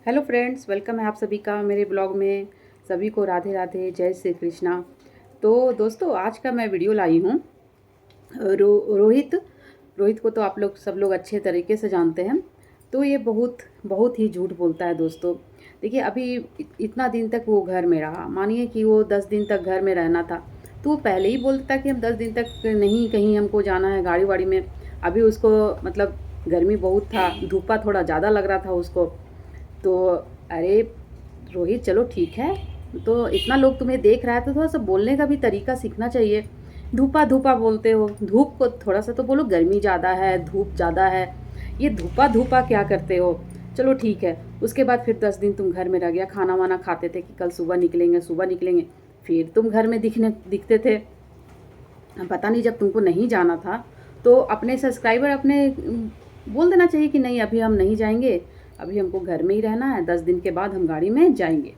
Hello friends, welcome है आप सभी का मेरे ब्लॉग में। सभी को राधे राधे, जय श्री कृष्णा। तो दोस्तों, आज का मैं वीडियो लाई हूँ। रोहित रोहित को तो आप लोग सब लोग अच्छे तरीके से जानते हैं। तो ये बहुत बहुत ही झूठ बोलता है दोस्तों। देखिए, अभी इतना दिन तक वो घर में रहा, मानिए कि वो 10 दिन तक घर में रहना था, तो वो पहले ही बोलता कि हम 10 दिन तक नहीं, कहीं हमको जाना है गाड़ी वाड़ी में। अभी उसको मतलब गर्मी बहुत था, धूपा थोड़ा ज़्यादा लग रहा था उसको। तो अरे रोहित, चलो ठीक है। तो इतना लोग तुम्हें देख रहा है तो थोड़ा सा बोलने का भी तरीका सीखना चाहिए। धूपा धूपा बोलते हो, धूप को थोड़ा सा तो बोलो गर्मी ज़्यादा है, धूप ज़्यादा है। ये धूपा धूपा क्या करते हो? चलो ठीक है। उसके बाद फिर 10 दिन तुम घर में रह गया, खाना वाना खाते थे कि कल सुबह निकलेंगे सुबह निकलेंगे। फिर तुम घर में दिखते थे। पता नहीं, जब तुमको नहीं जाना था तो अपने सब्सक्राइबर अपने बोल देना चाहिए कि नहीं, अभी हम नहीं जाएंगे, अभी हमको घर में ही रहना है, 10 दिन के बाद हम गाड़ी में जाएंगे।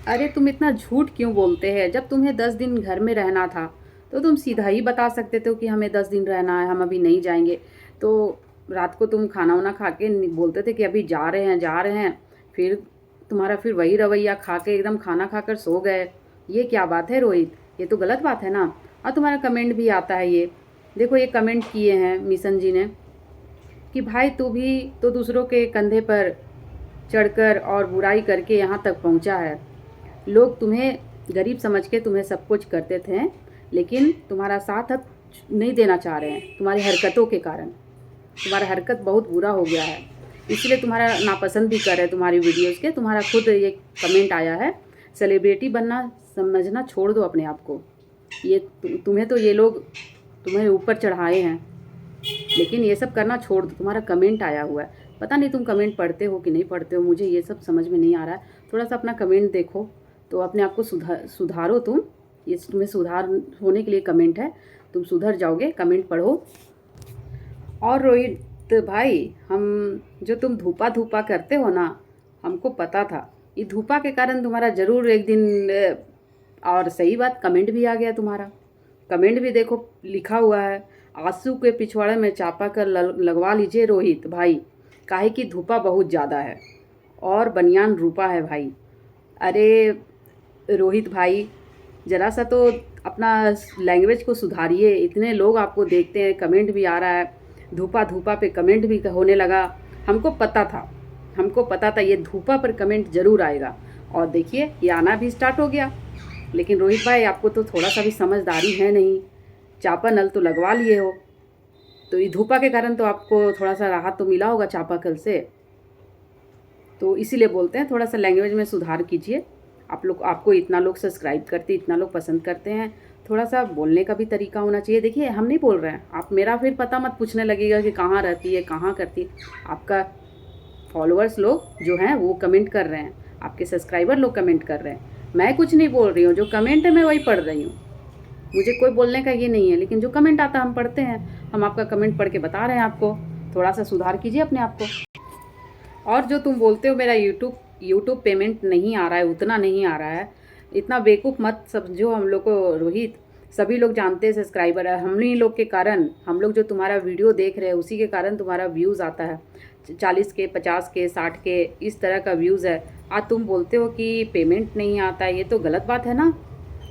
अरे तुम इतना झूठ क्यों बोलते हैं? जब तुम्हें 10 दिन घर में रहना था तो तुम सीधा ही बता सकते थे कि हमें 10 दिन रहना है, हम अभी नहीं जाएंगे। तो रात को तुम खाना वाना खा के बोलते थे कि अभी जा रहे हैं जा रहे हैं। फिर तुम्हारा फिर वही रवैया, खा के एकदम खाना खाकर सो गए। ये क्या बात है रोहित? ये तो गलत बात है ना। और तुम्हारा कमेंट भी आता है, ये देखो, ये कमेंट किए हैं मिशन जी ने कि भाई तू भी तो दूसरों के कंधे पर चढ़कर और बुराई करके यहाँ तक पहुँचा है। लोग तुम्हें गरीब समझ के तुम्हें सब कुछ करते थे, लेकिन तुम्हारा साथ अब नहीं देना चाह रहे हैं तुम्हारी हरकतों के कारण। तुम्हारा हरकत बहुत बुरा हो गया है, इसलिए तुम्हारा नापसंद भी कर रहे हैं तुम्हारी वीडियोज़ के। तुम्हारा खुद ये कमेंट आया है, सेलिब्रिटी बनना समझना छोड़ दो अपने आप को। ये तुम्हें तो ये लोग तुम्हें ऊपर चढ़ाए हैं, लेकिन ये सब करना छोड़ दो। तुम्हारा कमेंट आया हुआ है, पता नहीं तुम कमेंट पढ़ते हो कि नहीं पढ़ते हो, मुझे ये सब समझ में नहीं आ रहा है। थोड़ा सा अपना कमेंट देखो तो अपने आप को सुधारो तुम। ये तुम्हें सुधार होने के लिए कमेंट है, तुम सुधर जाओगे, कमेंट पढ़ो। और रोहित भाई, हम जो तुम धूपा धूपा करते हो ना, हमको पता था ये धूपा के कारण तुम्हारा ज़रूर एक दिन और सही बात, कमेंट भी आ गया तुम्हारा। कमेंट भी देखो लिखा हुआ है, आंसू के पिछवाड़े में चापा कर लगवा लीजिए रोहित भाई, काहे की धूपा बहुत ज़्यादा है और बनियान रूपा है भाई। अरे रोहित भाई, ज़रा सा तो अपना लैंग्वेज को सुधारिए। इतने लोग आपको देखते हैं, कमेंट भी आ रहा है, धूपा धूपा पे कमेंट भी होने लगा। हमको पता था, हमको पता था ये धूपा पर कमेंट ज़रूर आएगा, और देखिए ये आना भी स्टार्ट हो गया। लेकिन रोहित भाई, आपको तो थोड़ा सा भी समझदारी है नहीं। चापा नल तो लगवा लिए हो, तो ये धूपा के कारण तो आपको थोड़ा सा राहत तो मिला होगा चापाकल से। तो इसीलिए बोलते हैं थोड़ा सा लैंग्वेज में सुधार कीजिए। आप लोग, आपको इतना लोग सब्सक्राइब करते, इतना लोग पसंद करते हैं, थोड़ा सा बोलने का भी तरीका होना चाहिए। देखिए, हम नहीं बोल रहे हैं, आप मेरा फिर पता मत पूछने लगेगा कि कहाँ रहती है कहाँ करती है। आपका फॉलोअर्स लोग जो हैं वो कमेंट कर रहे हैं, आपके सब्सक्राइबर लोग कमेंट कर रहे हैं। मैं कुछ नहीं बोल रही हूँ, जो कमेंट है मैं वही पढ़ रही हूँ। मुझे कोई बोलने का ये नहीं है, लेकिन जो कमेंट आता है हम पढ़ते हैं। हम आपका कमेंट पढ़ के बता रहे हैं आपको, थोड़ा सा सुधार कीजिए अपने आप को। और जो तुम बोलते हो मेरा यूट्यूब पेमेंट नहीं आ रहा है, उतना नहीं आ रहा है, इतना बेवकूफ़ मत समझो हम लोग को रोहित। सभी लोग जानते हैं सब्सक्राइबर है, हम ही लोग के कारण, हम लोग जो तुम्हारा वीडियो देख रहे हैं उसी के कारण तुम्हारा व्यूज़ आता है। 40 के, 50 के, 60 के, इस तरह का व्यूज़ है। आज तुम बोलते हो कि पेमेंट नहीं आता है, ये तो गलत बात है ना।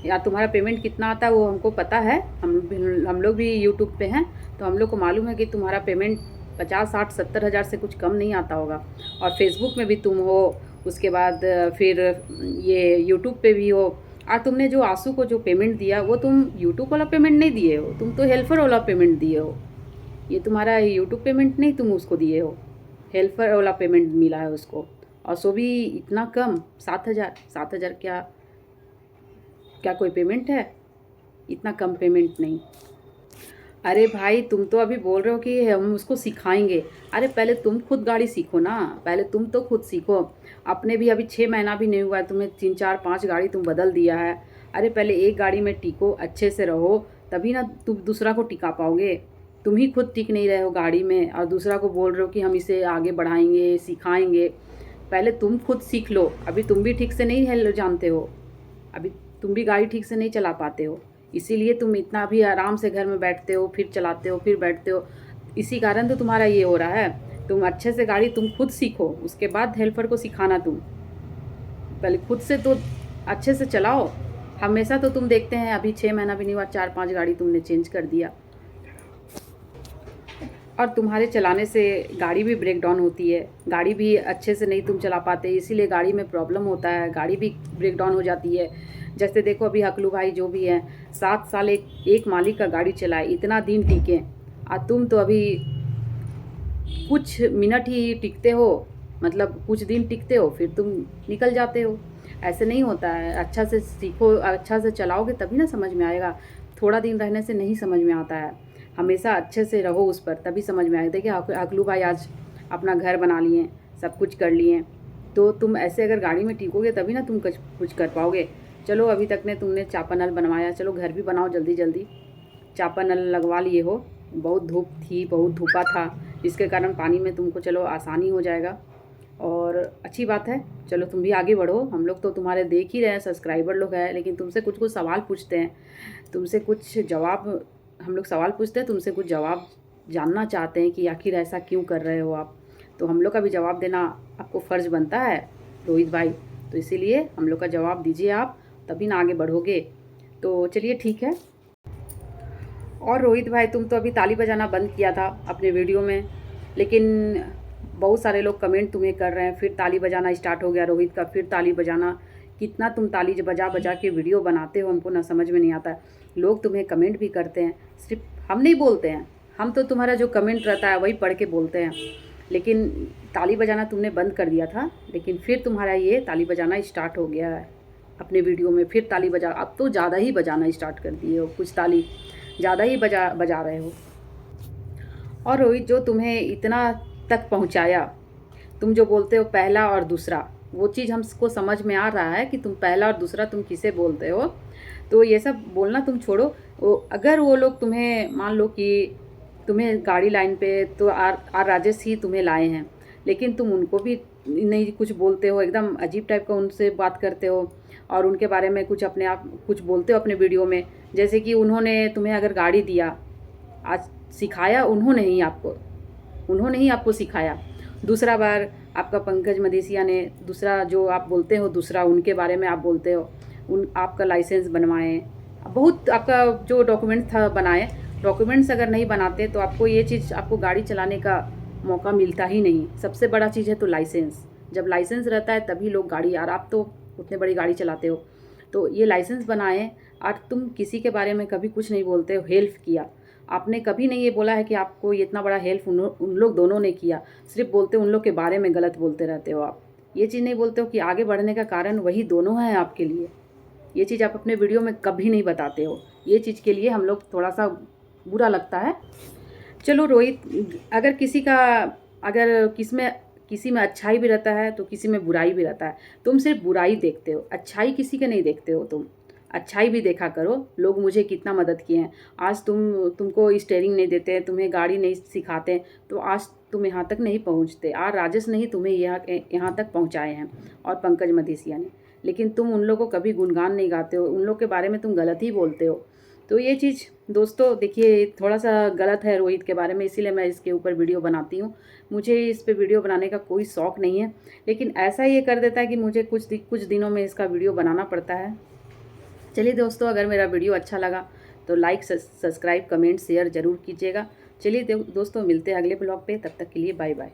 या तुम्हारा पेमेंट कितना आता है वो हमको पता है, हम लोग भी यूट्यूब पे हैं, तो हम लोग को मालूम है कि तुम्हारा पेमेंट 50, 60, 70 हज़ार से कुछ कम नहीं आता होगा। और फेसबुक में भी तुम हो, उसके बाद फिर ये यूट्यूब पे भी हो। और तुमने जो आंसू को जो पेमेंट दिया वो तुम यूट्यूब वाला पेमेंट नहीं दिए हो, तुम तो हेल्पर वाला पेमेंट दिए हो। ये तुम्हारा यूट्यूब पेमेंट नहीं तुम उसको दिए हो, हेल्पर वाला पेमेंट मिला है उसको। और सो भी इतना कम, 7 हज़ार। 7 हज़ार क्या क्या कोई पेमेंट है? इतना कम पेमेंट नहीं। अरे भाई, तुम तो अभी बोल रहे हो कि हम उसको सिखाएंगे। अरे पहले तुम खुद गाड़ी सीखो ना, पहले तुम तो खुद सीखो। अपने भी अभी 6 महीना भी नहीं हुआ है, तुम्हें 3, 4, 5 गाड़ी तुम बदल दिया है। अरे पहले एक गाड़ी में टिको, अच्छे से रहो, तभी ना तुम दूसरा को टिका पाओगे। तुम ही खुद टिक नहीं रहे हो गाड़ी में और दूसरा को बोल रहे हो कि हम इसे आगे बढ़ाएंगे, सिखाएंगे। पहले तुम खुद सीख लो, अभी तुम भी ठीक से नहीं हेल जानते हो, अभी तुम भी गाड़ी ठीक से नहीं चला पाते हो। इसीलिए तुम इतना भी आराम से घर में बैठते हो, फिर चलाते हो, फिर बैठते हो। इसी कारण तो तुम्हारा ये हो रहा है। तुम अच्छे से गाड़ी तुम खुद सीखो, उसके बाद हेल्पर को सिखाना। तुम पहले खुद से तो अच्छे से चलाओ। हमेशा तो तुम देखते हैं, अभी 6 महीना भी नहीं हुआ 4-5 गाड़ी तुमने चेंज कर दिया, और तुम्हारे चलाने से गाड़ी भी ब्रेक डाउन होती है, गाड़ी भी अच्छे से नहीं तुम चला पाते, इसीलिए गाड़ी में प्रॉब्लम होता है, गाड़ी भी ब्रेक डाउन हो जाती है। जैसे देखो अभी हकलू भाई जो भी हैं, 7 साल एक मालिक का गाड़ी चलाए, इतना दिन टिके, और तुम तो अभी कुछ मिनट ही टिकते हो, मतलब कुछ दिन टिकते हो फिर तुम निकल जाते हो। ऐसे नहीं होता है, अच्छा से सीखो, अच्छा से चलाओगे तभी ना समझ में आएगा। थोड़ा दिन रहने से नहीं समझ में आता है, हमेशा अच्छे से रहो उस पर, तभी समझ में आएगा। देखिए अकलू भाई आज अपना घर बना लिए, सब कुछ कर लिए, तो तुम ऐसे अगर गाड़ी में टिकोगे तभी ना तुम कुछ कर पाओगे। चलो अभी तक ने तुमने चापानल बनवाया, चलो घर भी बनाओ जल्दी जल्दी। चापानल लगवा लिए हो, बहुत धूप थी, बहुत धूपा था, जिसके कारण पानी में तुमको चलो आसानी हो जाएगा, और अच्छी बात है। चलो तुम भी आगे बढ़ो, हम लोग तो तुम्हारे देख ही रहे हैं, सब्सक्राइबर लोग हैं, लेकिन तुमसे कुछ कुछ सवाल पूछते हैं, तुमसे कुछ जवाब, हम लोग सवाल पूछते हैं तुमसे, कुछ जवाब जानना चाहते हैं कि आखिर ऐसा क्यों कर रहे हो आप। तो हम लोग का भी जवाब देना आपको फ़र्ज़ बनता है रोहित भाई, तो इसीलिए हम लोग का जवाब दीजिए आप, तभी ना आगे बढ़ोगे। तो चलिए ठीक है। और रोहित भाई तुम तो अभी ताली बजाना बंद किया था अपने वीडियो में, लेकिन बहुत सारे लोग कमेंट तुम्हें कर रहे हैं, फिर ताली बजाना स्टार्ट हो गया रोहित का, फिर ताली बजाना। कितना तुम ताली बजा बजा के वीडियो बनाते हो, हमको ना समझ में नहीं आता है। लोग तुम्हें कमेंट भी करते हैं, सिर्फ हम नहीं बोलते हैं, हम तो तुम्हारा जो कमेंट रहता है वही पढ़ के बोलते हैं। लेकिन ताली बजाना तुमने बंद कर दिया था, लेकिन फिर तुम्हारा ये ताली बजाना स्टार्ट हो गया है अपने वीडियो में, फिर ताली बजा, अब तो ज़्यादा ही बजाना स्टार्ट कर दिए हो, कुछ ताली ज़्यादा ही बजा रहे हो। और रोहित जो तुम्हें इतना तक पहुंचाया, तुम जो बोलते हो पहला और दूसरा, वो चीज़ हमको समझ में आ रहा है कि तुम पहला और दूसरा तुम किसे बोलते हो। तो ये सब बोलना तुम छोड़ो। अगर वो लोग तुम्हें मान लो कि तुम्हें गाड़ी लाइन पे तो आर राजेश ही तुम्हें लाए हैं, लेकिन तुम उनको भी नहीं कुछ बोलते हो, एकदम अजीब टाइप का उनसे बात करते हो, और उनके बारे में कुछ अपने आप कुछ बोलते हो अपने वीडियो में। जैसे कि उन्होंने तुम्हें अगर गाड़ी दिया, आज सिखाया उन्होंने ही आपको सिखाया। दूसरा बार आपका पंकज मदेसिया ने, दूसरा जो आप बोलते हो, दूसरा उनके बारे में आप बोलते हो, आपका लाइसेंस बनवाएं, बहुत आपका जो डॉक्यूमेंट था बनाए। डॉक्यूमेंट्स अगर नहीं बनाते तो आपको ये चीज़, आपको गाड़ी चलाने का मौका मिलता ही नहीं। सबसे बड़ा चीज़ है तो लाइसेंस, जब लाइसेंस रहता है तभी लोग गाड़ी, और आप तो उतने बड़ी गाड़ी चलाते हो, तो ये लाइसेंस बनाएं। और तुम किसी के बारे में कभी कुछ नहीं बोलते हो, हेल्प किया आपने, कभी नहीं ये बोला है कि आपको ये इतना बड़ा हेल्प उन लोग दोनों ने किया, सिर्फ बोलते हो उन लोग के बारे में गलत बोलते रहते हो आप। ये चीज़ नहीं बोलते हो कि आगे बढ़ने का कारण वही दोनों हैं आपके लिए। ये चीज़ आप अपने वीडियो में कभी नहीं बताते हो, ये चीज़ के लिए हम लोग थोड़ा सा बुरा लगता है। चलो रोहित, अगर किसी में अच्छाई भी रहता है तो किसी में बुराई भी रहता है, तुम सिर्फ बुराई देखते हो, अच्छाई किसी के नहीं देखते हो। तुम अच्छाई भी देखा करो, लोग मुझे कितना मदद किए हैं, आज तुमको स्टीयरिंग नहीं देते, तुम्हें गाड़ी नहीं सिखाते, तो आज तुम यहाँ तक नहीं पहुँचते। और राजेश ने ही तुम्हें यहाँ तक पहुँचाए हैं, और पंकज मदेसिया ने, लेकिन तुम उन लोगों को कभी गुणगान नहीं गाते हो, उन लोग के बारे में तुम गलत ही बोलते हो। तो ये चीज़ दोस्तों देखिए थोड़ा सा गलत है रोहित के बारे में, इसीलिए मैं इसके ऊपर वीडियो बनाती हूँ। मुझे इस पे वीडियो बनाने का कोई शौक़ नहीं है, लेकिन ऐसा ये कर देता है कि मुझे कुछ दिनों में इसका वीडियो बनाना पड़ता है। चलिए दोस्तों, अगर मेरा वीडियो अच्छा लगा तो लाइक, सब्सक्राइब, कमेंट, शेयर ज़रूर कीजिएगा। चलिए दोस्तों, मिलते हैं अगले ब्लॉग पे, तब तक के लिए बाय बाय।